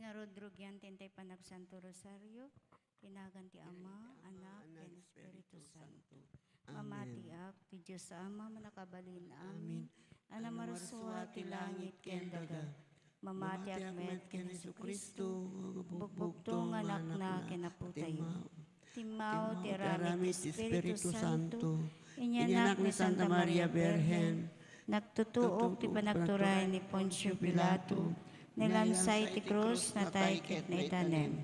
Pinarodrogyan tintay panagsanto rosaryo, kinagan ti Ama, Anak, ken Espiritu Santo. Mamatiak, ti Diyos sa Ama, manakabalin, amin. Ana maraswa ti langit, ken daga. Mamatiak met, ken Jesu-Kristo, bugbugtong anak na, ken aputayo. Timao, ti aramid, ti Espiritu Santo, inyanak ni Santa Maria Virgen, nagtutuok ti panagturay ni Poncio Pilato, nilansay ti krus na tay ket na itanem.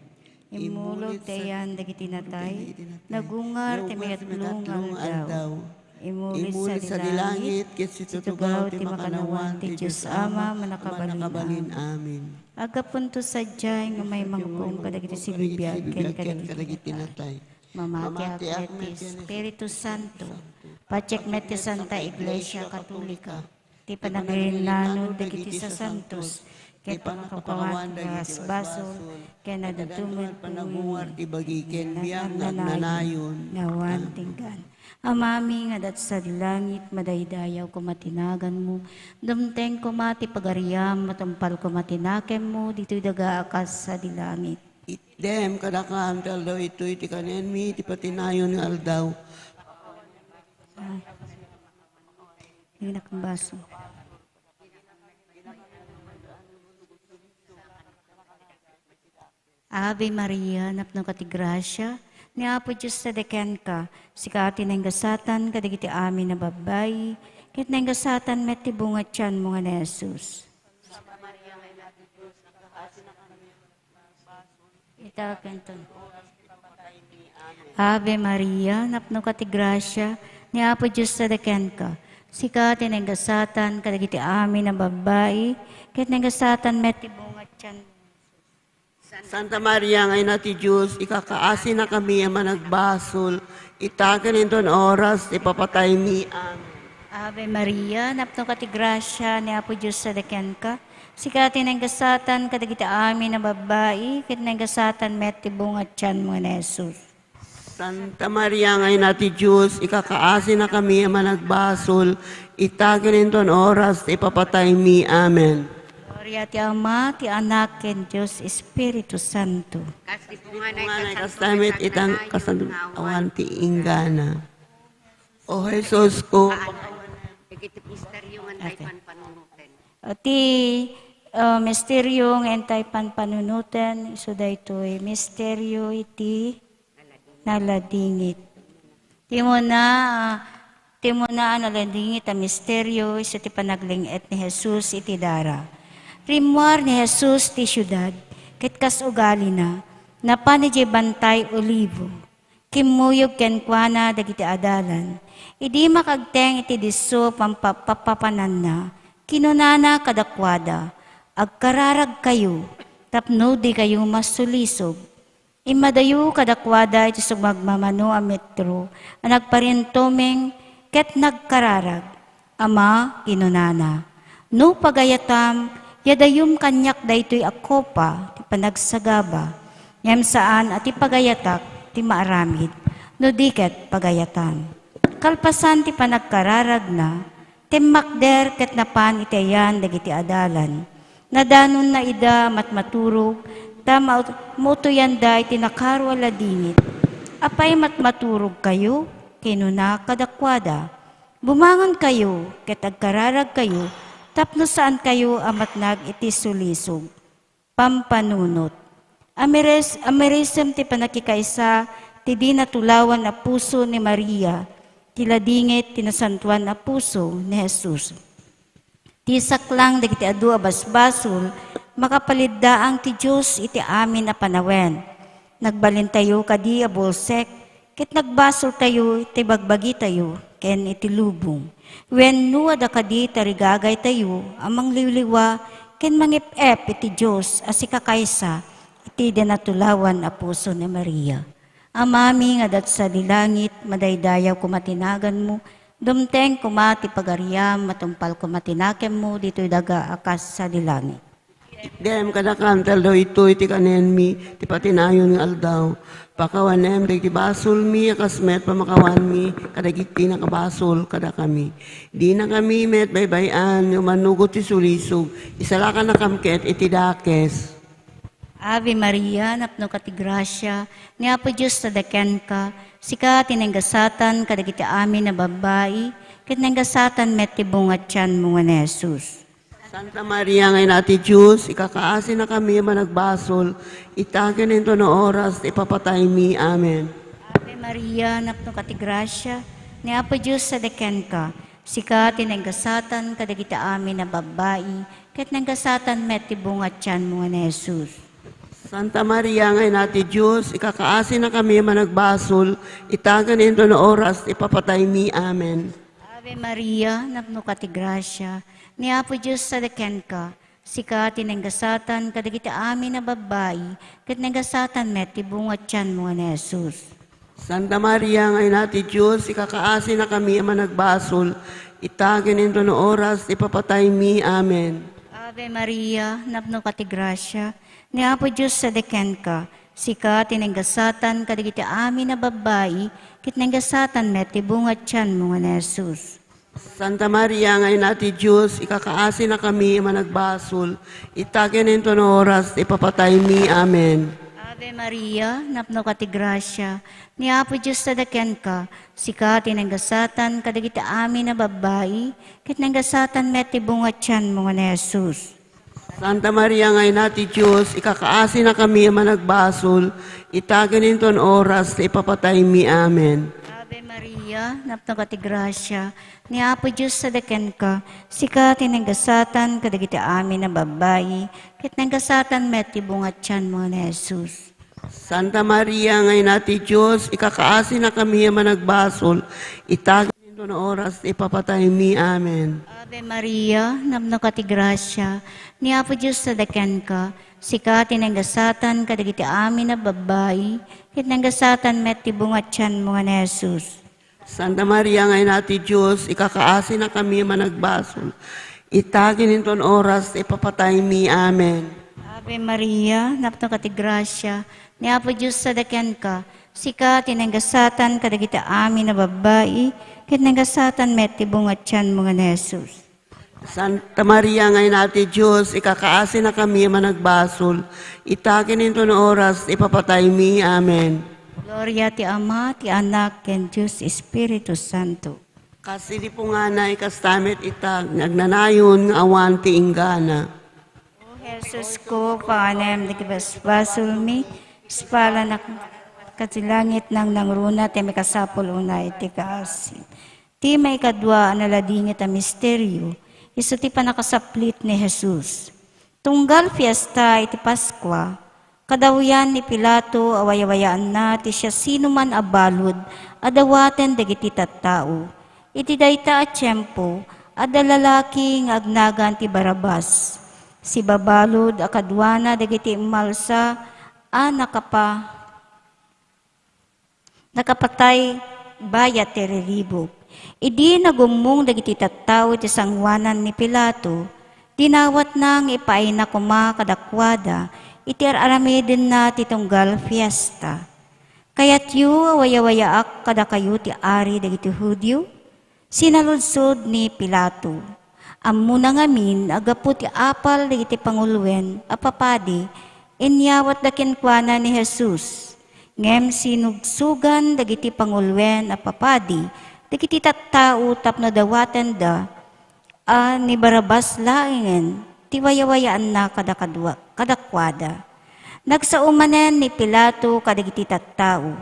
Imulog tayan dagiti natay, nagungar ti miatlong aldaw. Imulit sa dilangit, ket situtugaw ti makanawan ti Diyos Ama, manakabalin, amin. Agapunto sadyay nga may mangkong kadagiti silibiyag ken kadagiti natay. Mamatiak met ti Espiritu Santo, patyek met ti Santa Iglesia Katolika, ti panagrinlano dagiti sa santos, ket pangkapawan gas basol, ken nadatumen panagmuar ti bagiken biang nagnanayon, nawan tinggan. Amami nga dat sa langit, madaydayaw ko matinagan mo, dumteng ko mati pagariam, matumpal ko matinakem mo, dito'y daga akas sa dilangit. Itdem kadakam taldaw ito'y ti kanenmi, ti patinayon ng aldaw. Hinak ang baso. Ave Maria, napno ka ti grasya, ni Apo Diyos sa deken ka, sikati na gasatan, kadagiti amin na babay, kit na gasatan met ti bungat tiyan mo nga na Jesus. Itakenton. Ave Maria, napno ka ti grasya, ni Apo Diyos sa deken ka, sikati na gasatan, kadagiti amin na babay, kit na gasatan met ti bungat tiyan mo. Santa Maria, ngay na ti Diyos, ikakaasi na kami ang managbasol, itagan inton oras, ipapatay mi, amen. Ave Maria, napno ka ti grasya, ni Apo Diyos sa deken ka, sikati na gasatan, kadagiti amin na babae, kit na gasatan met ti bungat tiyan mo na Jesus. Santa Maria, ngay na ti Diyos, ikakaasi na kami ang managbasol, itagan inton oras, ipapatay mi, amen. Gloria ti Ama, ti Anak, ken Diyos Espiritu Santo. Kasi punganay kastamit itang kasanduawan ti inggana. O Jesus ko, Ti misteryo ng entay panpanunuten, so daytoy misteryo iti naladingit. Timo na naladingit a misteryo isa ti panaglingit ni Jesus iti dara. Rimwar ni Jesus ti syudad, ket kas ugali na, napanijay bantay olivo, kimuyog kenkwana dagiti adalan, idi makagteng iti diso pampapapanan na, kinunana kadakwada, agkararag kayo, tapno di kayo masulisog. Imadayo kadakwada iti sumagmamano a metro, nagparintomeng ket nagkararag, ama kinunana. No pagayatam, yadayum kanyak daytoy akopa, ti panagsagaba, ngem saan at ipagayatak, ti maaramid, no diket pagayatan. Kalpasan ti panagkararag na, timmakder ket napan itayan dagiti adalan, nadanon na ida matmaturog, tama mutoyanda iti nakarwala dingit, apay matmaturog kayo, kinuna kadakwada, bumangon kayo, ket agkararag kayo, tapno saan kayo amatnag iti sulisog. Pampanunot. Amiresem ti panakikaisa, ti di natulawan na puso ni Maria, ti ladingit tinasantuan na puso ni Jesus. Ti saklang dagiti adu abasbasol, makapaliddaang ti Diyos iti amin na panawen. Nagbalin tayo kadi abulsek, kit nagbasol tayo, iti bagbagi tayo, ken iti lubong. Wen nuwa da kadi tarigagay tayo, amang liwliwa, ken mangip-ep iti Diyos, asika kaysa, iti dinatulawan a puso ni Maria. Amami nga dat sa dilangit, madaydayaw kumatinagan mo, dumteng kumati pagariam, matumpal kumatinakem mo, dito'y daga akas sa dilangit. dem kadakam taldaw ito'y ti kanenmi, ti patinayon ng aldaw. Pakawanem, dagiti basol mi, akasmet, pamakawan mi, kadagiti nakabasol, kada kami. Di na kami met baybayan, yung manugot ti sulisog, isalakan na kamket, iti dakes. Ave Maria, napno kati grasya, ni Apo Diyos tadaken ka, sika tinenggasatan kadagiti amin na babae, ket nenggasatan met tibungat tiyan mo nga ni Jesus. Santa Maria ngayon ati Diyos, ikakaasi na kami managbasol, itagin into no oras, ipapatay mi. Amen. Ave Maria, napno kati grasya, ni Apo Diyos tadaken ka, sika tinenggasatan kadagiti amin na babae, ket nenggasatan met tibungat tiyan mo nga ni Jesus. Santa Maria ngayon ati Diyos, ikakaasi na kami managbasol, itagin into no oras, ipapatay mi. Amen. Ave Maria, napno kati grasya, ni Apo Diyos tadaken ka, sika tinenggasatan kadagiti amin na babae, ket nenggasatan met tibungat tiyan mo nga ni Jesus. Santa Maria ngayon ati Diyos, ikakaasi na kami managbasol, itagin into no oras, ipapatay mi. Amen. Ave Maria, napno kati grasya, ni Apo Diyos tadaken ka, sika tinenggasatan kadagiti amin na babae, ket nenggasatan met tibungat tiyan mo nga ni Jesus. Santa Maria ngayon ati Diyos, ikakaasi na kami managbasol, itagin into no oras, ipapatay mi. Amen. Ave Maria, napno kati grasya, ni Apo Diyos tadaken ka, sika tinenggasatan kadagiti amin na babae, ket nenggasatan met tibungat tiyan mo nga ni Jesus. Santa Maria ngayon ati Diyos, ikakaasi na kami managbasol, itagin into no oras, ipapatay mi. Amen. Ave Maria, napno kati grasya, ni Apo Diyos tadaken ka, sika tinenggasatan kadagiti amin na babae, ket nenggasatan met tibungat tiyan mo nga ni Jesus. Santa Maria ngayon ati Diyos, ikakaasi na kami managbasol, itagin into no oras, ipapatay mi. Amen. Ave Maria, napno kati grasya, ni Apo Diyos tadaken ka, sika tinenggasatan kadagiti amin na babae, ket nenggasatan met tibungat tiyan mo nga ni Jesus. Santa Maria ngayon ati Diyos, ikakaasi na kami managbasol, itagin into no oras, ipapatay mi. Amen. Ave Maria, napno kati grasya, ni Apo Diyos tadaken ka, sika tinenggasatan kadagiti amin na babae, ket nenggasatan met tibungat tiyan mo nga ni Jesus. Santa Maria ngayon ati Diyos, ikakaasi na kami managbasol, itagin into no oras, ipapatay mi. Amen. Gloria ti Ama, ti Anak, ken Diyos Espiritu Santo. Kasi di po nga na ikastamit itag, nagnanayon nga awan ti inggana. O Jesus ko, paanem di kibasbasol mi, ispala na katilangit ng nangruna, ti may kasapol unay ti kaasin. Ti may kadwa analadingit a misteryo, iso ti panakasaplit ni Jesus. Tunggal fiesta iti Paskwa, kadawian ni Pilato awayawayaan na ti siya sino man abalod, adawaten dagiti tattao. Iti dayta a tiyempo, adalalaki nga agnagan ti Barabas. Si babalod akadwana dagiti imalsa a nakapatay bayat ti riribok. Idi nagumong dagiti tattao iti sangwanan ni Pilato, dinawat nang ipay na kuma kadakwada, iti aramidin na ti tunggal fiesta. Kayat yu awayawayaak kada kayo ti ari dagiti Hudyo, sinaludsod ni Pilato. Ammo na ngamin agapu ti apal dagiti pangulwen apapadi, inyawat dakenkwana ni Jesus. Ngem sinugsugan dagiti pangulwen apapadi, dagiti tattao tapno dawaten da, ni Barabas laingen, ti wayawayaan na kadakwada. Nagsaumanen ni Pilato kadagiti tattao.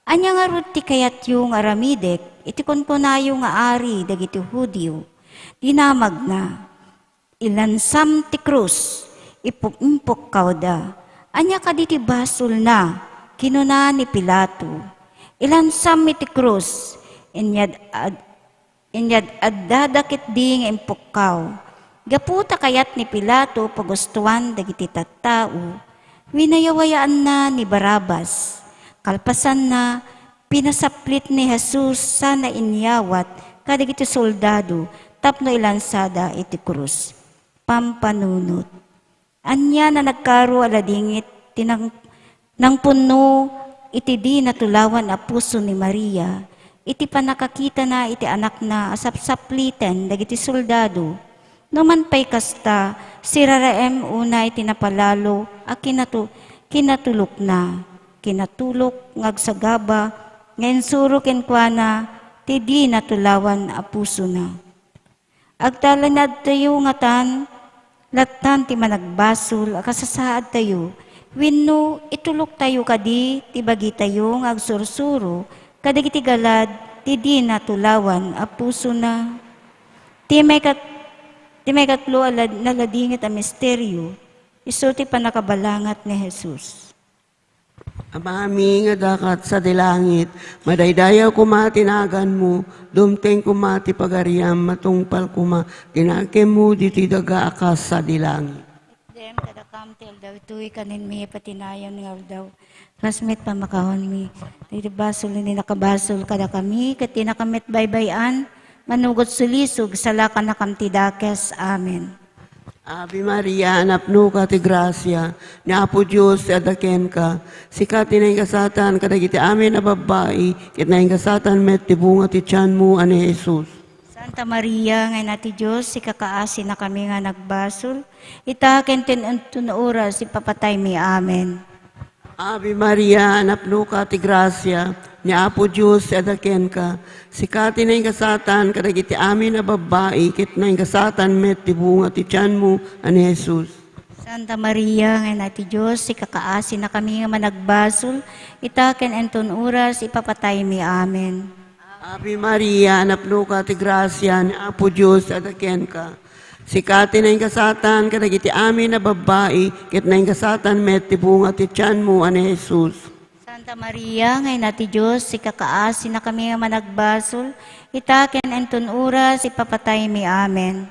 Anya nga rod ti kayat yung aramidek, iti kunkunayo nga ari dagiti Hudyo. Dinamag na, ilansam ti krus, ipumpok kauda. Anya kaditi basol na, kinuna ni Pilato. Ilansam iti krus, inyad addadakit ding impukkaw. Gaputa kayat ni Pilato pagustuhan dagiti tattao, winayawayaan na ni Barabas. Kalpasan na, pinasaplit ni Jesus sa nainyawat kadagiti soldado tapno ilansada iti krus. Pampanunot. Anya na nagkaro aladingit nang puno iti di natulawan a puso ni Maria. Iti panakakita na iti anak na asapsapliten dagiti soldado. Numan pa'y kasta, siraraem una iti napalalo a kinatulok na. Kinatulok ngagsagaba, ngayon suro kenkwana, ti di natulawan a puso na. Agtalanad tayo ngatan, latan ti managbasul, akasasaad tayo, wenno itulok tayo kadi, ti bagi tayo ngagsursuro, kadagiti galad, ti di natulawan a puso na. Ti may katlo naladingit a misteryo, iso ti panakabalangat ni Jesus. Amami nga dakat sa dilangit, madaydayaw kuma tinagan mo, dumteng kuma ti pagariam, matungpal kuma, tinakem mo diti daga akas sa dilangit. Dem kadakam ti aldaw ito'y kanin mi patinayan nga aldaw. Rasmet pa makahon mi. Dito basol ni nakabasol kada kami, kati nakamit baybayan, manugot sulisog, salakan na kamtidakes. Amen. Ave Maria, napno ka ti grasya, ni Apo Diyos ti adaken ka, sikat tinay kasatan, kadagiti amin na babae, kit na kasatan met ti bunga ti tiyan mo, ani Jesus. Santa Maria, ngay nati Diyos, si kakaasi na kami nga nagbasol, itaken tin na oras, ipapatay mi. Amen. Ave Maria, napno ka ti grasya, ni Apo Diyos ti adaken ka, sikat tinay kasatan, kadagiti amin na babae, kit na kasatan met ti bunga ti tiyan mo, ani Jesus. Santa Maria, ngay nati Diyos, si kakaasi na kami nga managbasol, itaken enton oras, ipapatay mi. Amen. Ave Maria, napno ka ti grasya, ni Apo Diyos ti adaken ka, sikati na kasatan, kadagiti amin na babae, kit na kasatan met ti bunga ti tiyan mo, ani Jesus. Santa Maria, ngay nati Diyos, si kakaasi na kami nga managbasol, itaken enton oras, ipapatay mi. Amen.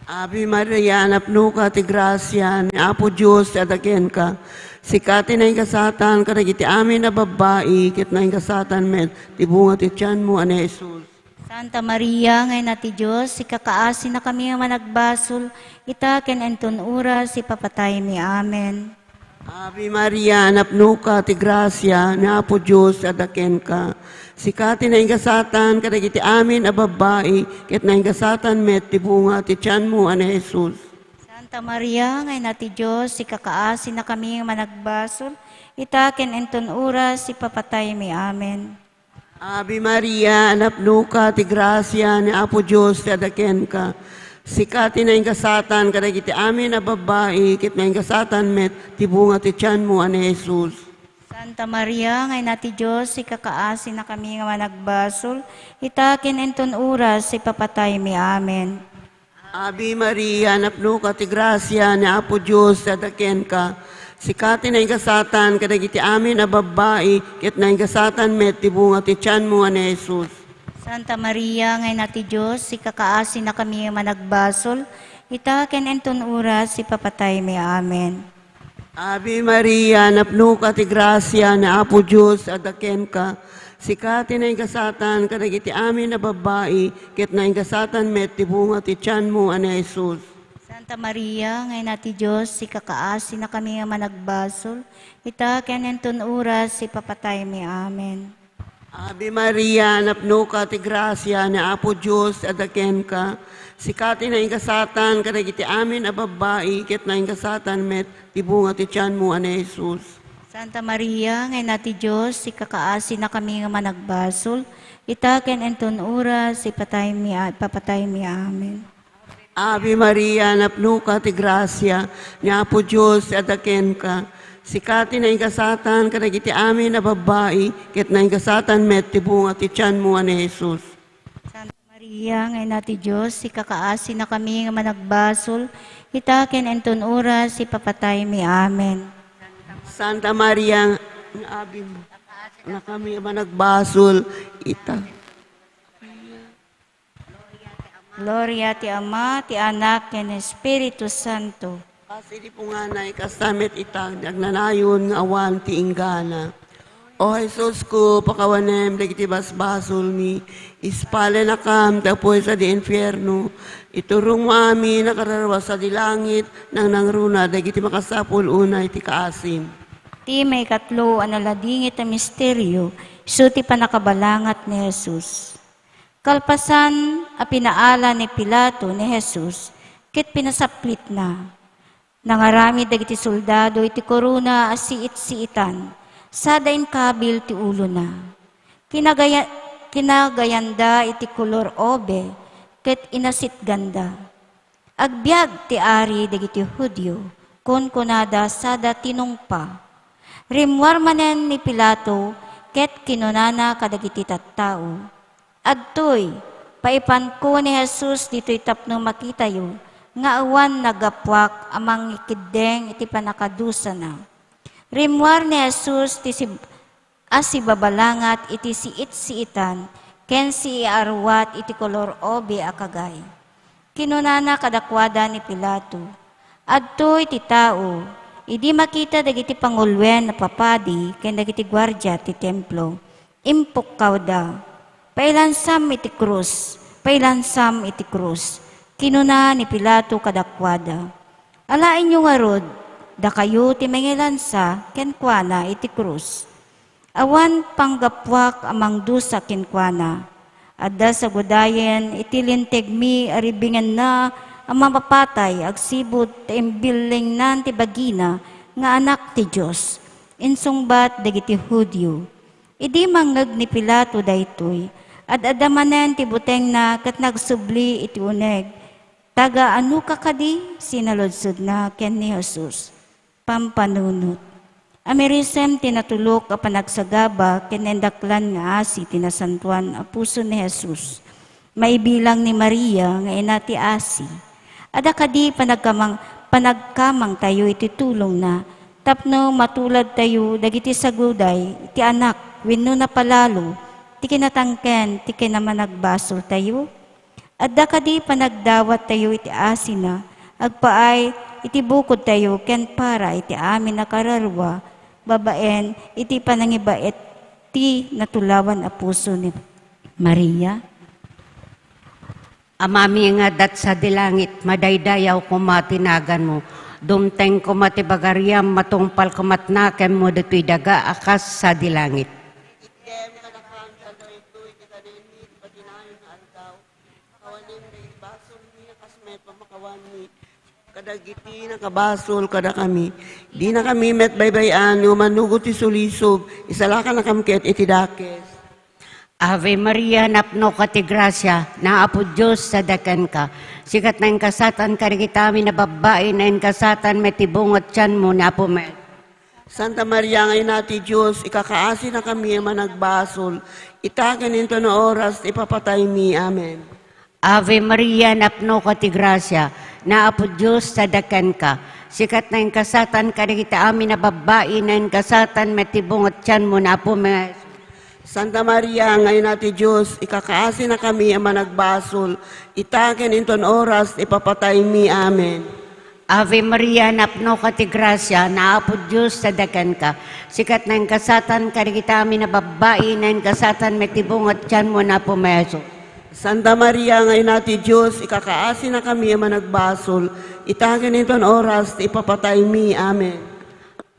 Ave Maria, napno ka ti grasya, ni Apo Diyos ti adaken ka, sikati na kasatan, kadagiti amin na babae, kit na kasatan met ti bunga ti tiyan mo, ani Jesus. Santa Maria, ngay nati Diyos, si kakaasi na kami nga managbasol, itaken enton oras, ipapatay mi. Amen. Ave Maria, napno ka ti grasya, ni Apo Diyos ti adaken ka, sikati na kasatan, kadagiti amin a babae, kit na kasatan met ti bunga ti tiyan mo, ani Jesus. Santa Maria, ngay nati Diyos, si kakaasi na kami nga managbasol, itaken enton oras, ipapatay mi. Amen. Ave Maria, napno ka ti grasya, ni Apo Diyos ti adaken ka, sikati na kasatan, kadagiti amin na babae, kit na kasatan met ti bunga ti tiyan mo, ani Jesus. Santa Maria, ngay nati Diyos, si kakaasi na kami nga managbasol, itaken enton oras, ipapatay mi. Amen. Ave Maria, napno ka ti grasya, ni Apo Diyos ti adaken ka, sikati na kasatan, kadagiti amin na babae, kit na kasatan met ti bunga ti tiyan mo, ani Jesus. Santa Maria, ngay nati Diyos, si kakaasi na kami nga managbasol, itaken enton oras, ipapatay mi. Amen. Ave Maria, napno ka ti grasya, ni Apo Diyos adaken ka, sikati na kasatan, kadagiti amin na babae, kit na kasatan met ti bunga ti tiyan mo, ani Jesus. Santa Maria, ngay nati Diyos, si kakaasi na kami nga managbasol, itaken enton oras, ipapatay mi. Amen. Ave Maria, napno ka ti grasya, ni Apo Diyos adaken ka, sikati na kasatan, kadagiti amin a babae, kit na kasatan met ti bunga ti tiyan mo, ani Jesus. Santa Maria, ngay nati Diyos, si kakaasi na kami nga managbasol, itaken enton oras, ipapatay mi. Amen. Ave Maria, napno ka ti grasya, ni Apo Diyos adaken ka, sikati na kasatan, kadagiti amin na babae, kit na kasatan met ti bunga ti tiyan mo, ani Jesus. Santa Maria, ngay nati Diyos, si kakaasi na kami nga managbasol, itaken enton oras, ipapatay mi. Amen. Santa Maria, Ave mo, na kami managbasol, Gloria ti Ama, ti Anak, ken Espiritu Santo. Kasi di po nga na ikastamet itang nagnanayon nga awan ti inggana. O Jesus ko, pakawanem, dagiti basbasol mi, ispale na kam, tapoy sa di infierno, iturong mo amin, nakararwa sa di langit, nang nangruna, dagiti makasapul unay ti kaasim. Ti may katlo, analadingit na misteryo, iso ti panakabalangat ni Jesus. Kalpasan, a pinaala ni Pilato ni Jesus, kit pinasaplit na. Nangarami dagiti soldado iti koruna as siit-siitan. Sadain kabil ti ulo na. Kinagayanda iti kolor obe, ket inasit ganda. Agbyag ti ari dagiti Hudyo, kun kunada sada tinungpa. Rimwar manen ni Pilato, ket kinunana kadagiti tattao. Adtoy, paipan ko ni Jesus dito'y tapno makitayo, nga awan nagapwak amang ikideng iti panakadusa na. Rimwar ni Jesus ti babalangat iti siit-siitan, ken si arwat iti kolor obe akagay. Kinunana kadakwada ni Pilato, adto iti tao, idi makita dagiti pangulwen na papadi, ken dagiti gwardya ti templo, impok kawda, pailansam iti krus, kinuna ni Pilato kadakwada. Alain nyo nga rod, da kayo ti mengilansa, kenkwana iti krus. Awan panggapwak amang dusa kenkwana. Adda sa gudayen, iti linteg mi aribingan na ang mapapatay, agsibot ti imbiling nan ti bagina, nga anak ti Diyos. Insungbat dagiti Hudyo. Idi mangag ni Pilato daytoy, at adamanen ti buteng na kat nagsubli iti uneg. Taga ano ka kadi, sinalodsod na ken ni Jesus. Pampanunot. Amerisem tinatulok a panagsagaba kenendaklan nga asi tinasantuan a puso ni Jesus. Maibilang ni Maria nga ina ti asi. Ada kadi panagkamang tayo iti tulong na tapno matulad tayo dagiti saguday iti anak wenno na palalo ti kinatangken ti kinamanagbasol tayo. Adda kadi panagdawat tayo iti asina, agpaay iti bukod tayo ken para iti amin nakararwa, babaen iti panangibait ti natulawan a puso ni Maria. Amami nga dat sa dilangit, madaydayaw ko matinagan mo, dumteng ko matibagariam, matungpal ko matnakem mo dito'y daga akas sa dilangit. Kadagiti nakabasol kada kami. Di na kami met baybayan, manugot ti sulisog, isalakan na kami ket iti dakes. Ave Maria, napno ka ti grasya, naapo Diyos sa dakan ka. Sikat na yung kasatan karikitami na babae na yung kasatan may tibungot tiyan mo, naapo me. Santa Maria ngay nati Diyos, ikakaasi na kami managbasol, itaken into na oras, ipapatay mi. Amen. Ave Maria, napno ka ti grasya, naapo Diyos sa dakan ka. Sikat na yung kasatan karikitami na babae na yung kasatan may tibungot tiyan mo, naapo me. Santa Maria, ngayon natin Diyos, ikakaasi na kami ang managbasol, itaken inton oras, ipapatay mi. Amen. Ave Maria, napno ka ti grasya, naapo Diyos sa dakan ka. Sikat na yung kasatan, karikitami na babae, na yung kasatan, may tibungot tiyan mo na pumeso. Santa Maria, ngayon natin Diyos, ikakaasi na kami ang managbasol, itaken inton oras, ipapatay mi. Amen.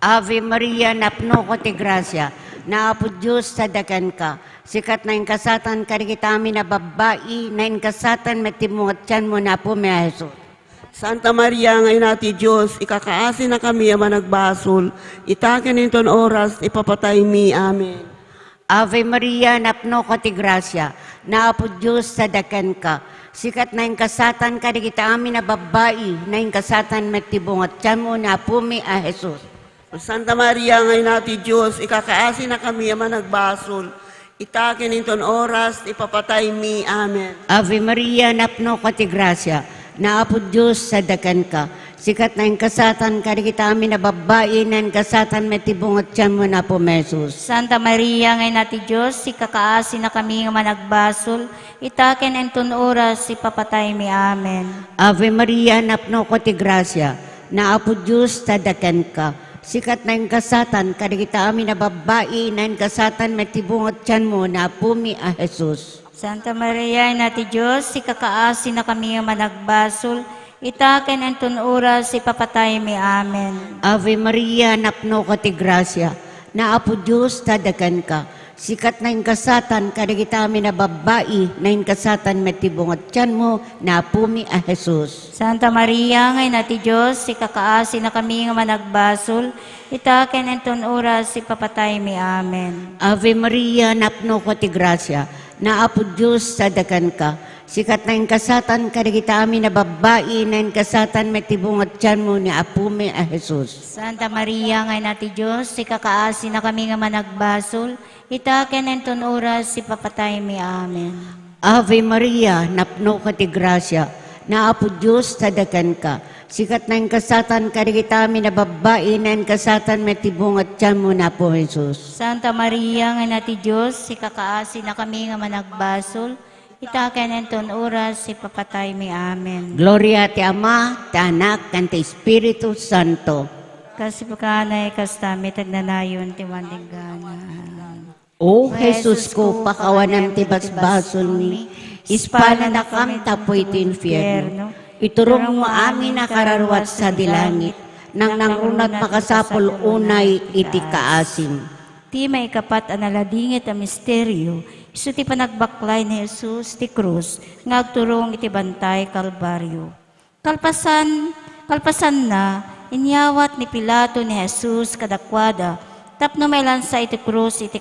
Ave Maria, napno ka ti grasya, naapo Diyos sa dakan ka. Sikat na yung kasatan, karikitami na babae, na yung kasatan, may tibungot tiyan mo na pumeso. Santa Maria, ngayon natin Diyos, ikakaasi na kami ang managbasol, itaken inton oras, ipapatay mi. Amen. Ave Maria, napno ka ti grasya, naapo Diyos sa dakan ka. Sikat na yung kasatan, karikitami na babae, na yung kasatan, may tibungot tiyan mo na pumi a Jesus. Santa Maria, ngayon natin Diyos, ikakaasi na kami ang managbasol, itaken inton oras, ipapatay mi. Amen. Ave Maria, napno ka ti grasya, naapo Diyos sa dakan ka. Sikat na yung kasatan, karikitami na babae, na yung kasatan, may tibungot tiyan mo na pumesos. Santa Maria, ngayon natin Diyos, ikakaasi na kami nga managbasol, itaken enton oras, ipapatay mi. Amen. Ave Maria, napno ka ti grasya, naapo Diyos sa dakan ka. Sikat na yung kasatan, karikitami na babae, na yung kasatan, may tibungot tiyan mo na pumi a Jesus. Santa Maria, natin Diyos, ikakaasi na kami nga managbasol, itaken enton oras, ipapatay mi. Amen. Ave Maria, napno ka ti grasya, naapo Diyos sa dakan ka. sikat na kasatan kadagita amin na babae na kasatan matibungat tiyan mo na pumi a Jesus. Santa Maria, ngay nati Diyos, si kakaasi na kami nga managbasol, itaken enton oras si papatay mi. Amen. Ave Maria, napno ko ti grasya, na apo Diyos sa dakan ka. Sikat na kasatan kadagita amin na babae na kasatan matibungat tiyan mo ni apumi a Jesus. Santa Maria, ngay nati Diyos, si kakaasi na kami nga managbasol, itaken enton oras si papatay mi. Amen. Ave Maria, napno ka ti grasya, na apo Diyos sa dakan ka. Sikat na kasatan kadagita amin na babae na kasatan matibungat tiyan mo na po Jesus. Santa Maria, ngay nati Diyos, si kakaasi na kami nga managbasol, itaken enton oras si papatay mi. Amen. Gloria ti Ama, ti Anak, kan ti Espiritu Santo. Kasi pagkanay kastami tagnanayon ti wandigana. O Jesus ko, pakawanan ti basbasol mi, ispana na kam tapoy ti infierno. Iturong mo amin na kararwat sa dilangit, nang nangrunat makasapol unay iti kaasim. Ti may kapat analadingit a misteryo, iso ti panagbaklay ni Jesus ti krus, ngagturong iti bantay kalbaryo. Kalpasan na, inyawat ni Pilato ni Jesus kadakwada, tapno may lansa iti krus iti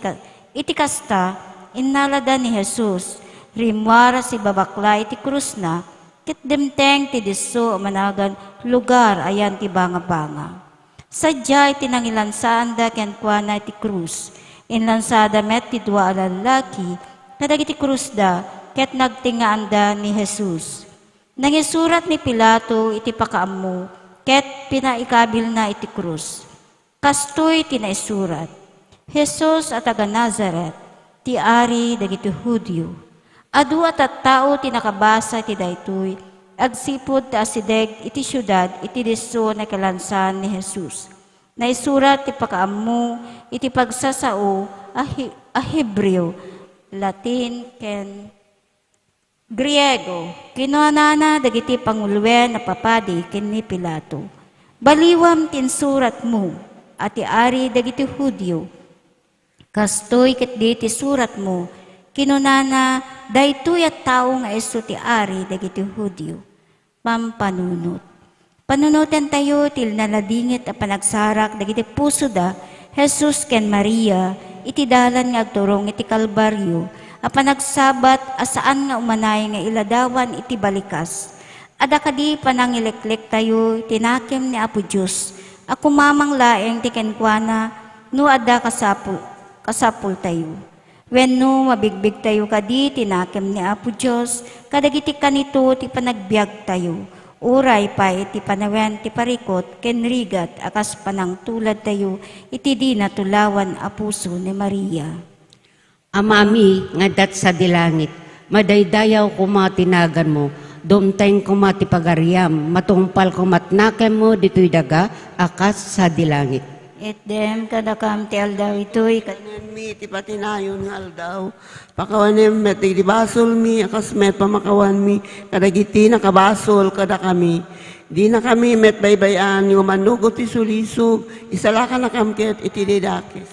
kasta, inalada ni Jesus, rimwara si babaklay iti krus na, kit demteng ti diso managan lugar ayan ti banga-banga. Sadya iti nangilansaan da ken kuana iti krus. Inlansada met ti dua a lalaki, kadag iti krus da, ket nagtingaan da ni Jesus. Nangisurat ni Pilato iti pakaammo, ket pinaikabil na iti krus. Kastoy tinaisurat, Jesus at taga Nazaret, ti ari dagiti Hudyo. Adu at tao tinakabasa iti daytoy, agsipod ta asideg iti syudad iti diso na kalansan ni Jesus. Naisurat ti pakaammo iti pagsasao a Hebreo, Latin ken Griego. Kinuanana dagiti pangulwen na papadi ken ni Pilato. Baliwam tinsurat mo at ti ari dagiti Hudyo. Kastoy ket di ti surat mo, kinunana daytoy at tao nga isu ti ari dagiti Hudyo. Pampanunot. Panunutan tayo til naladingit a panagsarak dagiti puso da Jesus ken Maria iti dalan nga agturong iti Kalbaryo a panagsabat asaan nga umanay nga iladawan iti balikas. Ada kadi panangileklik tayo tinakem ni Apo Diyos a kumamang laeng ti kenkuana no ada kasapul tayo. Wenno mabigbig tayo kadi tinakem ni Apo Diyos, kadagiti kanito ti panagbiag tayo. Uray pa iti panawen ti parikot, ken rigat akas panang tulad tayo, iti di natulawan a puso ni Maria. Amami, ngadat sa dilangit, madaydayaw kumatinagan mo, dumteng kumatipagariam, matungpal kumatnakem mo, dito'y daga, akas sa dilangit. Et dem kadakam ti aldaw ito'y Kanen mi, ti patinayon nga aldaw. Pakawanem met, ti basol mi, akas met pamakawan mi, kadagiti nakabasol, kada kami. Di na kami met baybayan, yung manugot ti sulisog, isalakan na kamket, iti didakis.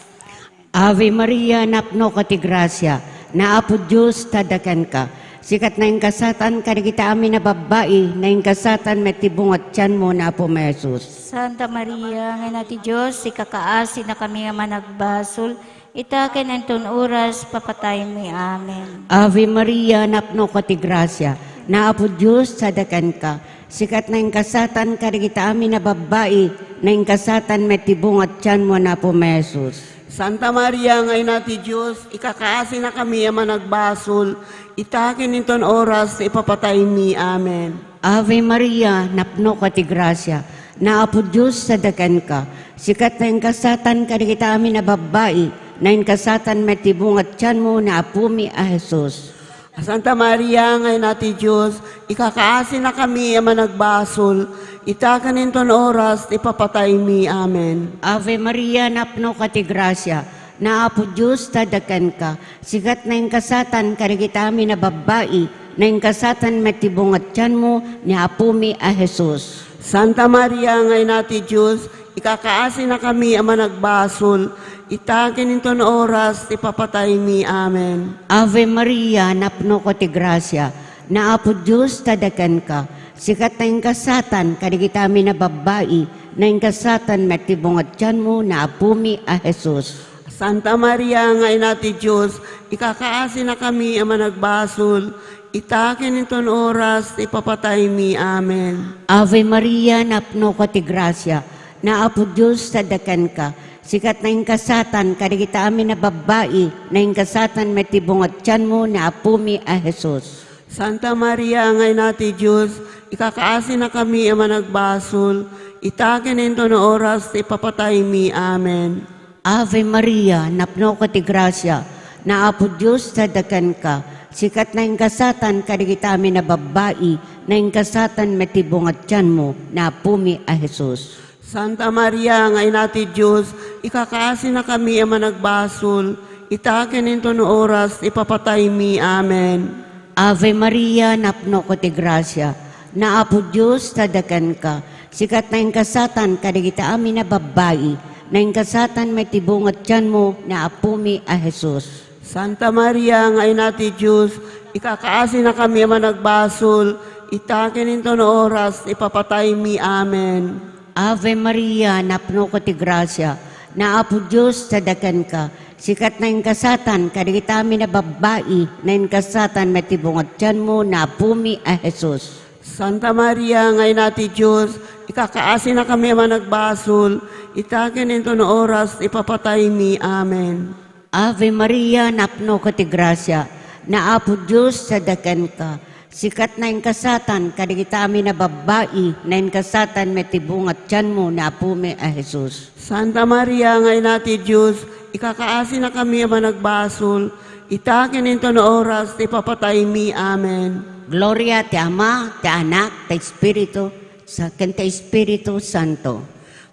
Ave Maria, napno ka ti grasya, na Apo Diyos tadakan ka. Sikat na kasatan kadagita amin na babae, na kasatan metibungat tiyan mo na Apo Jesus. Santa Maria, nga nati Diyos, si kakaasi na kami nga managbasol, itaken enton oras papatay mi. Amen. Ave Maria, napno ka ti grasya, na Apo Diyos tadakan ka. Sikat na kasatan kadagita amin na babae, na kasatan metibungat tiyan mo na Apo Jesus. Santa Maria, ngay nati Diyos, ikakaasi na kami ang managbasol, itakin niton oras, ipapatay mi. Amen. Ave Maria, napno ka ti grasya, na Apo Diyos sadakan ka. Sikat na kasatan kadagita amin na babae, na kasatan metibungat tiyan mo na apumi a Jesus. Santa Maria, ngay nati Diyos, ikakaasi na kami ang managbasol, itakan niton oras, ipapatay mi. Amen. Ave Maria, napno ka ti grasya, na Apo Diyos tadakan ka. Sikat na kasatan kadagita amin na babae, na kasatan metibungat tiyan mo ni apumi a Jesus. Santa Maria, ngay nati Diyos, ikakaasi na kami ama nagbasol, itakin inton oras, ti papatay mi. Amen. Ave Maria, napno ko ti grasya, na apo Diyos tadakan ka, sikat na kasatan, kadigita mi na babae, na kasatan matibong at tiyan mo, na apumi a Jesus. Santa Maria, nga ina ti Diyos, ikakaasi na kami ama nagbasol, itakin inton oras, ipapatay mi. Amen. Ave Maria, napno ko ti grasya, na apo Diyos tadakan ka, sikat na kasatan, kadigita amin na babae, na kasatan matibong at tiyan mo, na apumi a Jesus. Santa Maria, nga ina ti Diyos, ikakaasi na kami ama nagbasol, itakin inton oras, ipapatay mi. Amen. Ave Maria, napno ko ti grasya, na apo Diyos tadakan ka, sikat na kasatan, kadigita amin na babae, na kasatan matibong at tiyan mo, na apumi a Jesus. Santa Maria, nga ina ti Diyos, ikakaasi na kami ama nagbasol, itakin inton oras, ipapatay mi. Amen. Ave Maria, napno ko ti grasya, na apo Diyos tadakan ka, sikat na kasatan, kadigita amin na babae, na kasatan matibong at tiyan mo, na apumi a Jesus. Santa Maria, nga ina ti Diyos, ikakaasi na kami ama nagbasol, itakin inton oras, ipapatay mi. Amen. Ave Maria, napno ko ti grasya, na apo Diyos tadakan ka, sikat na kasatan, kadigita amin na babae, na kasatan matibong at tiyan mo, na apumi a Jesus. Santa Maria, nga ina ti Diyos, ikakaasi na kami ama nagbasol, itakin inton oras, ipapatay mi. Amen. Ave Maria, napno ko ti grasya, na apo Diyos tadakan ka, sikat na kasatan, kadigita amin na babae, na kasatan matibong at tiyan mo, na apumi a Jesus. Santa Maria, nga ina ti Diyos, ikakaasi na kami ama nagbasol, itakin inton oras, ipapatay mi. Amen. Gloria ti Ama, ti Anak, ti Espiritu, sa kanta Espiritu Santo.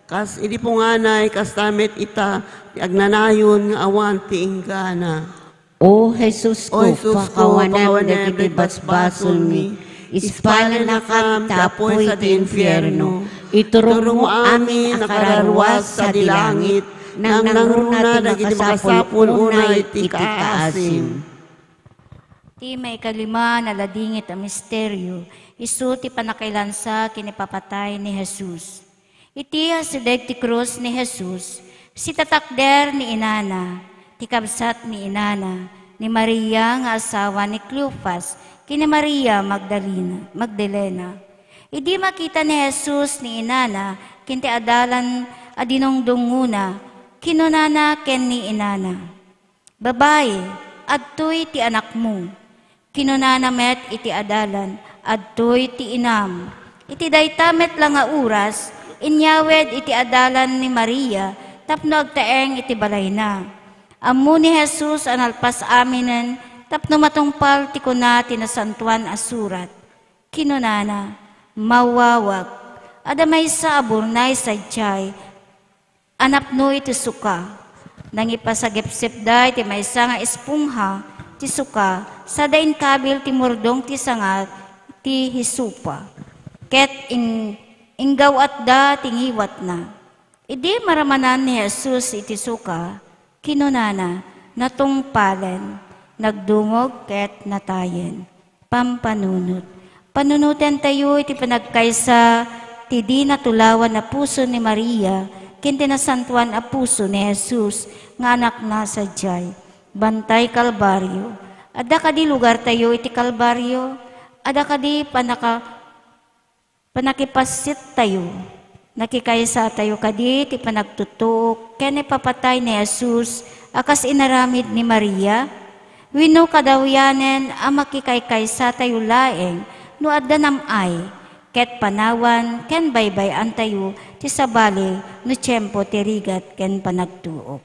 Kas idi po nganay, kas tamit ita, ti agnanayon nga awan ti inggana. O Jesus ko, O Jesus ko, pakawanan dagiti basbasol mi, ispala na kam tapoy sa di infierno, iturong mo amin akararwas sa dilangit, nang nangruna dagiti makasapul unay ti kaasim. Ti may kalima na ladingit ang misteryo, isu ti panakailansa kinipapatay ni Jesus. Iti hasideg ti krus ni Jesus, si tatakder ni inana, ti kabsat ni inana, ni Maria nga asawa ni Cleopas, kini Maria Magdalena. Idi makita ni Jesus ni inana, kinti adalan adinong dunguna, kinunana ken ni inana. Babae, adtoy ti anak mo. Kinunana met iti adalan, adtoy ti inam. Iti daytamet lang nga uras, inyawed iti adalan ni Maria, tapno agtaeng iti balay na. Ammo ni Jesus analpas aminen, tapno matungpal ti kuna tinasantuan asurat. Kinunana, mawawag, adamay sa aburnay sa jay, anapno iti suka. Nang ipasagipsip day ti maysa nga espungha, ti suka, sa dain kabil ti murdong ti sangat, ti hisupa. Ket inggaw at da tingiwat na. Idi maramanan ni Jesus iti suka, kinunana, natungpalen, nagdungog ket natayen. Pampanunot. Panunutan tayo iti panagkaysa, ti di natulawan na puso ni Maria, kinti nasantuan a puso ni Jesus, nga anak na sa jay. Bantay Kalbaryo. Ada kadi lugar tayo iti Kalbaryo, ada kadi panakipasit tayo. Nakikaysa tayo kadi ti panagtutuk, ken papatay ni Jesus, akas inaramid ni Maria. Wino kadawyanen ang makikaykaysa tayo laeng, no adda namay, ket panawan, ken baybayan tayo, ti sabali, no tiyempo ti rigat, ken panagtuok.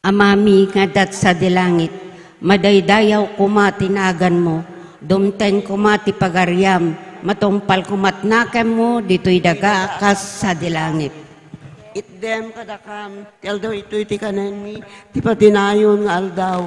Amami nga dat sa dilangit, madaydayaw kumatinagan mo, dumten kumati pagaryam, matungpal kumatnakem mo, dito'y daga akas sa dilangit. Itdem kadakam, tel daw ito iti kanen mi, ti patinayon nga aldaw.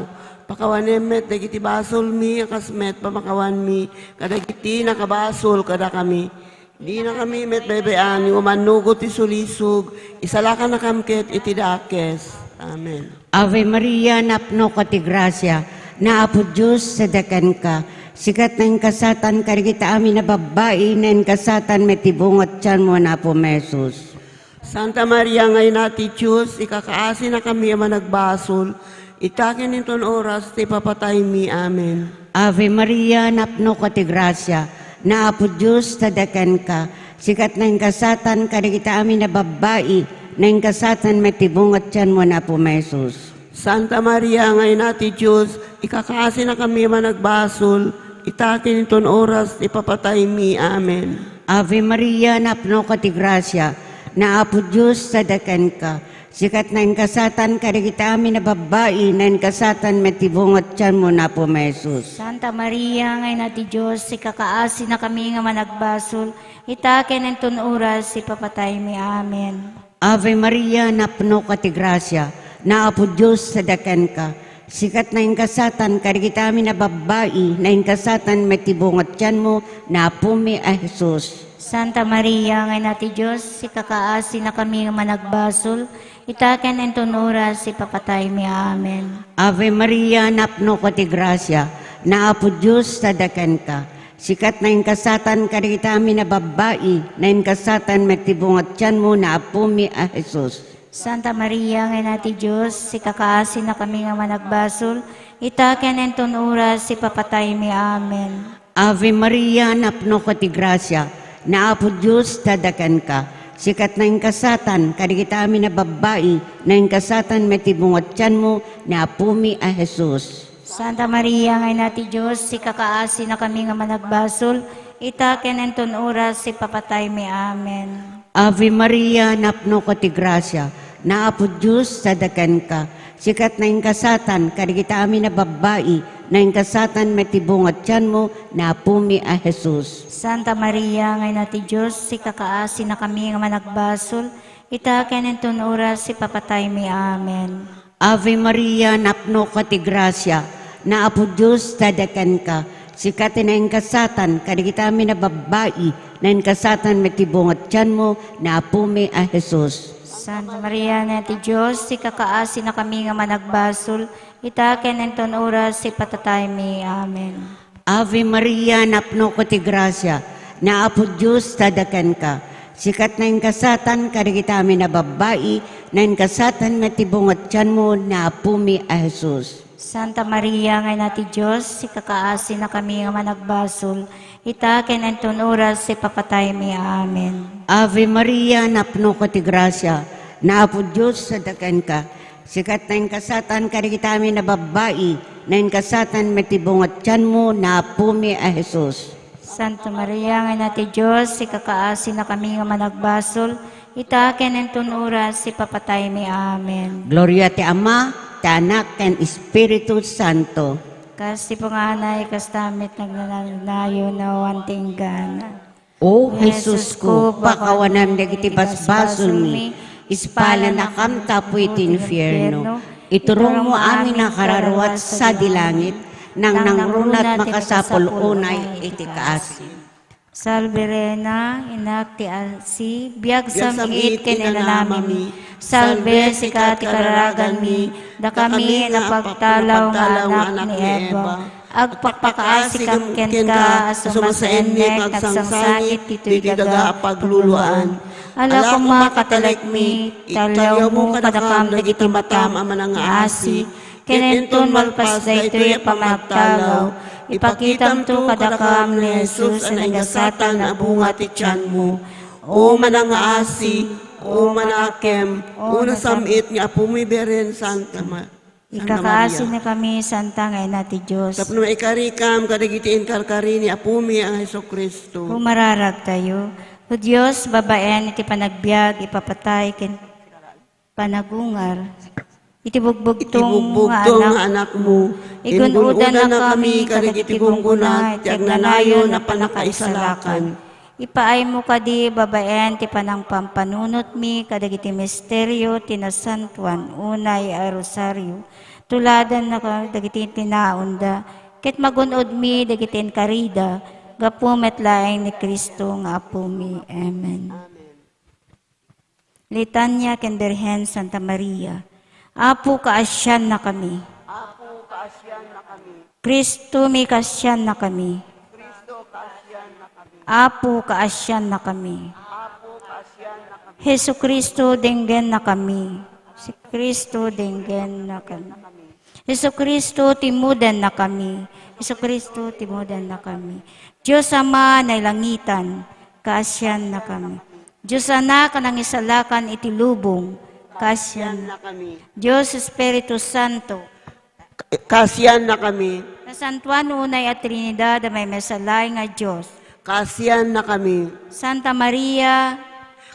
Pakawanem met, dagiti basol mi, akas met, pamakawan mi, kadagiti nakabasol kada kami. Di na kami met bebean, yung manugot ti sulisog, isalakan na kamket itidakes. Amen. Ave Maria, napno ka ti grasya, naapo Diyos sa dakan ka. Sikat na yung kasatan, karigita amin na babae, na yung kasatan, may tibungat tiyan mo na po, Mesus. Santa Maria ngayon nati Diyos, ikakaasi na kami ang nagbasol, itakin niton oras, ti papatay mi. Amen. Ave Maria, napno ka ti grasya, naapo Diyos sa dakan ka. Sikat na yung kasatan, karigita amin na babae, na yung kasatan, may tibungat tiyan mo na po, Mesus. Santa Maria ngayon nati Diyos, ikakaasi na kami ang nagbasol, itakin niton oras, ipapatay mi. Amen. Ave Maria, napno ka ti grasya, naapo Diyos sa dakan ka. Sikat na yung kasatan, karigita amin na babae, na yung kasatan, may tibungat tiyan mo na po, Mesus. Santa Maria, ngay nati Diyos, ikakaasi na kami nga managbasol, itaken en ton oras, ipapatay mi. Amen. Ave Maria, napno ka ti grasya, naapo Diyos sa dakan ka. Sikat na yung kasatan, karigita amin na babae, na yung kasatan, may tibungat tiyan mo, na po mi a Jesus. Santa Maria, ngay nati Diyos, ikakaasi na kami nga managbasol, itaken en ton oras, ipapatay mi. Amen. Ave Maria, napno ka ti grasya, naapo Diyos sa dakan ka. Sikat na yung kasatan, karigita amin na babae, na yung kasatan, may tibungat tiyan mo, na po mi a Jesus. Santa Maria, ngay nati Diyos, ikakaasi na kami nga managbasol, itaken en ton oras, ipapatay mi. Amen. Ave Maria, napno ka ti grasya, naapo Diyos tadakan ka. Sikat na yung kasatan, karigita amin na babae, na yung kasatan may tibungat tiyan mo, na apumi a Jesus. Santa Maria, ngay nati Diyos, ikakaasi na kami nga managbasol, itaken en ton oras, ipapatay mi. Amen. Ave Maria, napno ka ti grasya, naapo Diyos tadakan ka. Sikat na yung kasatan, karigita amin na babae, na yung kasatan may tibungat tiyan mo, na apumi a Jesus. Santa Maria, ngay nati Diyos, ikakaasi na kami nga managbasol, itaken en ton oras, ipapatay mi. Amen. Ave Maria, napno ka ti grasya, naapo Diyos tadakan ka. Sikat na yung kasatan, karigita amin na babae, na yung kasatan may tibungat tiyan mo, na apumi a Jesus. Santa Maria, nati Diyos, ikakaasi na kami nga managbasol, itaken en ton oras, ipatatay mi. Amen. Ave Maria, napno ka ti grasya, naapo Diyos tadakan ka. Sikat na yung kasatan, karigita amin na babae, na yung kasatan may tibungat tiyan mo, na apumi a Jesus. Santa Maria, ngay nati Diyos, ikakaasi na kami nga managbasol, itaken en ton oras, ipapatay mi. Amen. Ave Maria, napno ka ti grasya, naapo Diyos tadakan ka. Sikat na yung kasatan, karigita amin na babae, na yung kasatan may tibungat tiyan mo, na apumi a Jesus. Santa Maria, ngay nati Diyos, ikakaasi na kami nga managbasol, itaken en ton oras, ipapatay mi. Amen. Gloria ti Ama, ti Anak, ken Espiritu Santo. Kasi po nga na ikastamit nagnanayo na wanting gana. O Jesus ko, pakawanam dagiti basbasol mi, ispala na kam tapoy ti infierno. Iturong mo amin na kararuat sa dilangit, nang nangrunat makasapol unay iti kaasi. Salve inak ti asi, biag samit kenenanami. Salve sikati kararagan mi, da kami napagtalaw nga anak ni Eva. Agpakpakaasi kam ken ka, sumasaennek agsangsangit tito'y daga pagluluan. Ala kuma katalek mi, talaw mo kadakam dagiti matam aman nga asi. Kenenton malpas da ito'y pamagtalaw. Ipakitam to kadakam ni Jesus ang nagasatan na bunga ti tiyan mo. O mananga asi, o manakem, o nasamit nga pumiberen Santa Maria. Ikakaasi na kami, Santa ngay nati Diyos. Tapno ikarikam, kadagitiin karkari ni Apumi ang Heso Kristo. Humararag tayo. O Diyos, babaen, iti panagbiag, ipapatay, ken panagungar. Itibugbog tong Itibugbog anak. anak mo. Igunudan na kami, kadagitibunggunat, tiagnanayon na panakaisalakan. Ipaay mo kadi, babaen, ti panang pampanunot mi, kadagiti misteryo, tinasantuan, unay, a rosaryo. Tuladan na dagiti tinaunda, ket magunod mi, dagiti karida, gapu met laeng ni Kristo nga apo mi. Amen. Litanya ken Birhen Santa Maria, Apo kaasyan na kami. Apo, kaasyan na kami. Kristo mi kaasyan na kami. Kristo, kaasyan na kami. Apo kaasyan na kami. Apo, kaasyan na kami. Hesu Kristo denggen na kami. Si Kristo denggen na kami. Hesu Kristo timudan na kami. Hesu Kristo timudan na kami. Diyos Ama na langitan, kaasyan na kami. Diyos Anak kanang isalakan itilubong, kaasyan Na kami. Diyos Espiritu Santo, Kaasyan na kami. na Santuan Unay at Trinidad na may mesalay nga Diyos. Kaasyan na kami. Santa Maria,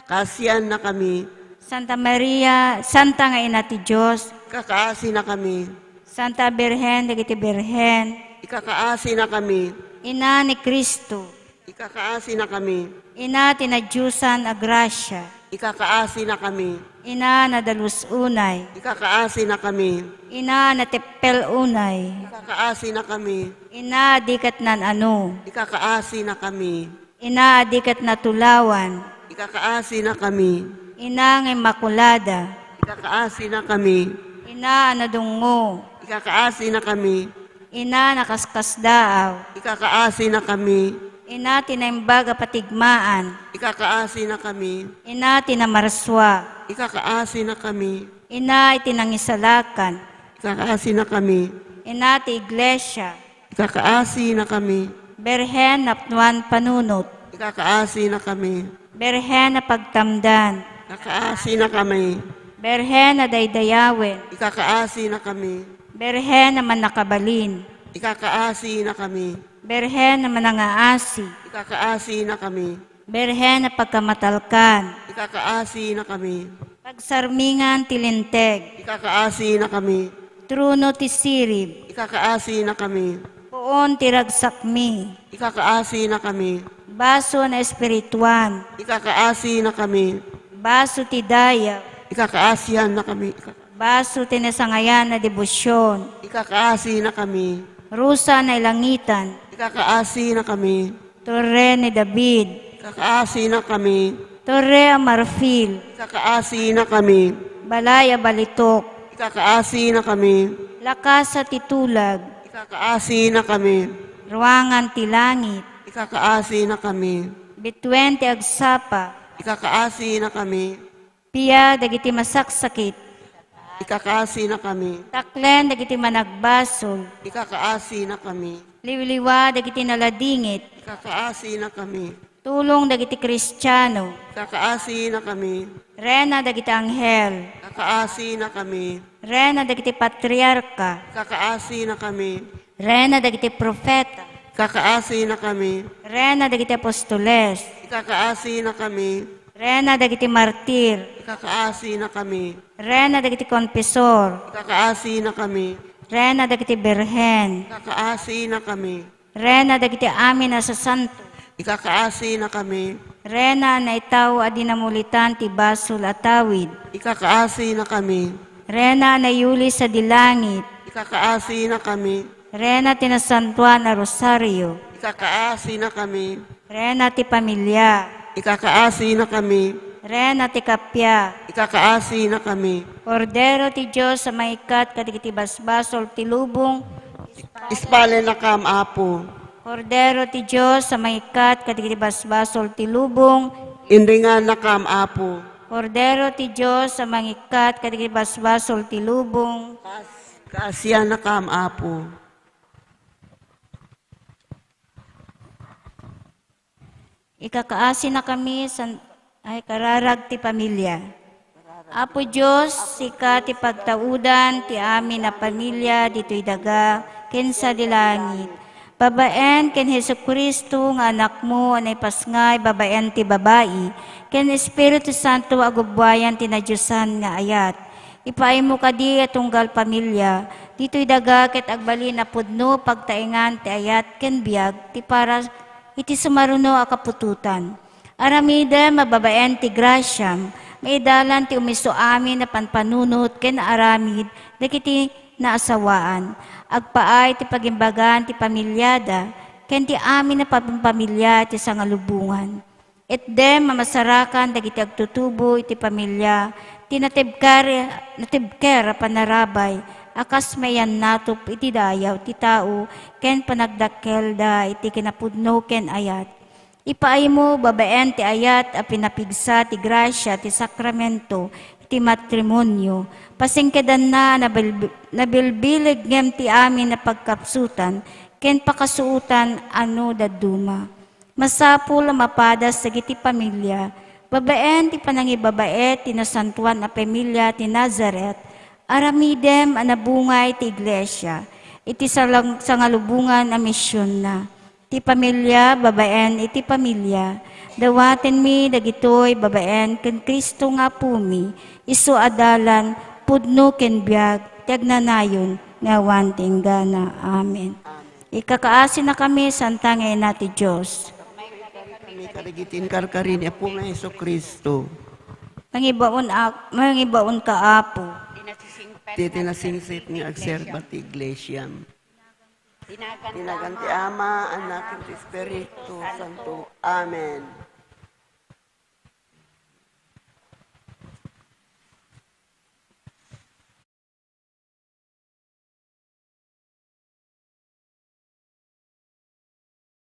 Kaasyan na kami. Santa Maria, Santa nga ina ti Diyos, Kakaasi na kami. Santa Birhen, dagiti Birhen, Ikakaasi na kami. ina ni Kristo, Ikakaasi na kami. ina tinadyusan a grasya, Ikakaasi na kami. ina na dalus unay, Ikakaasi na kami. ina na teppel unay, Ikakaasi na kami. ina dikat nan ano, Ikakaasi na kami. ina dikat na tulawan, Ikakaasi na kami. ina ng makulada, Ikakaasi na kami. ina na dungo, Ikakaasi na kami. ina na kaskasdaaw, Ikakaasi na kami. ina tinimbaga patigmaan, Ikakaasi na kami. ina tinamarswa, Ikakaasi na kami. ina itinangisalakan, Ikakaasi na kami. ina ti iglesia, Ikakaasi na kami. berhen napnuan panunot, Ikakaasi na kami. berhen na pagtamdan, Ikakaasi na kami. berhen na daydayawin, Ikakaasi na kami. berhen na manakabalin, Ikakaasi na kami. berhen na manangaasi, Ikakaasi na kami. berhen na pagkamatalkan, Ikakaasi na kami. pagsarmingan tilinteg, Ikakaasi na kami. truno ti sirib, Ikakaasi na kami. puon ti ragsakmi, Ikakaasi na kami. baso na espirituan, Ikakaasi na kami. baso ti dayaw, Ikakaasihan na kami. baso ti nasangayan na debosyon, Ikakaasi na kami. rusa na ilangitan, Ikakaasi na kami. torre ni David, Ikakaasi na kami. torre a marfil, Ikakaasi na kami. balaya balitok, Ikakaasi na kami. lakas sa titulag, Ikakaasi na kami. ruangan ti langit, Ikakaasi na kami. bitwen ti agsapa, Ikakaasi na kami. piya dagiti masaksakit, Ikakaasi na kami. taklen dagiti managbasol, Ikakaasi na kami. liwliwa dagiti naladingit, Ikakaasi na kami. tulong dagiti Kristiyano, Ikakaasi na kami. rena dagiti anghel, Ikakaasi na kami. rena dagiti patriarka, Ikakaasi na kami. rena dagiti propeta, Ikakaasi na kami. rena dagiti apostoles, Ikakaasi na kami. rena dagiti martir, Ikakaasi na kami. rena dagiti konfesor, Ikakaasi na kami. rena dagiti berhen, Ikakaasi na kami. rena dagiti amin na sa santo, Ikakaasi na kami. rena na itaw adinamulitan ti basol atawid, Ikakaasi na kami. rena na yuli sa dilangit, Ikakaasi na kami. rena tinasantuan na rosaryo, Ikakaasi na kami. rena ti pamilya, Ikakaasi na kami. rena ti kapya, Ikakaasi na kami. Kordero ti Diyos sa maikat kadigiti basbasol ti lubong, Ispale na kam, Apo. Kordero ti Diyos sa maikat kadigiti basbasol ti lubong, Indingan na kam, Apo. Kordero ti Diyos sa mangikat kadigiti basbasol ti lubong, Kaasiyan na kam, Apo. ikakaasi na kami sa ay kararag ti pamilya. Apo Diyos, sika ti pagtaudan ti amin na pamilya dito'y daga, kensa di langit. Babaen ken Hesu Kristo nga anak mo anay pasngay babaen ti babae, ken Espiritu Santo agubwayan ti nadyosan nga ayat. Ipaay mo kadi atunggal pamilya, dito'y daga ket agbali na pudno pagtaingan ti ayat ken biag ti para iti sumaruno a kapututan. Aramida mababaen ti grasyam, maidalan ti umiso amin na panpanunot ken aramid dagiti naasawaan. Agpaay ti pagimbagan ti pamilyada, ken ti amin na pamilya ti sangalubungan. Et dem mamasarakan dagiti agtutubo iti pamilya, ti natibker panarabay, akas mayan natop iti dayaw ti tao, ken panagdakkel da iti kinapudno ken ayat. Ipaay mo babaen ti ayat a pinapigsa ti grasya ti sakramento ti matrimonyo. Pasingkedan na nabilbilig ngem ti amin na pagkapsutan, ken pakasuutan ano daduma. Masapul mapadas sa giti pamilya, babaen ti panangibabae ti nasantuan a pamilya ti Nazaret, aramidem anabungay ti iglesia, iti sangalubungan a misyon na. Ti pamilya, babaen iti pamilya, dawaten mi dagitoy babaen ken Kristo nga pumi, isu adalan pudno ken biag, tiagnanayon nga wanting gana. Amen. Ikakaasin na kami sa antangay na ti Diyos. Kami kadagitin karkarin, Apo nga Heso Kristo. Mangibaon ka, Apo. Titinasingsip ni agserba ti iglesia. Tinagan ti Ama, Anak, at Espiritu Santo. Amen.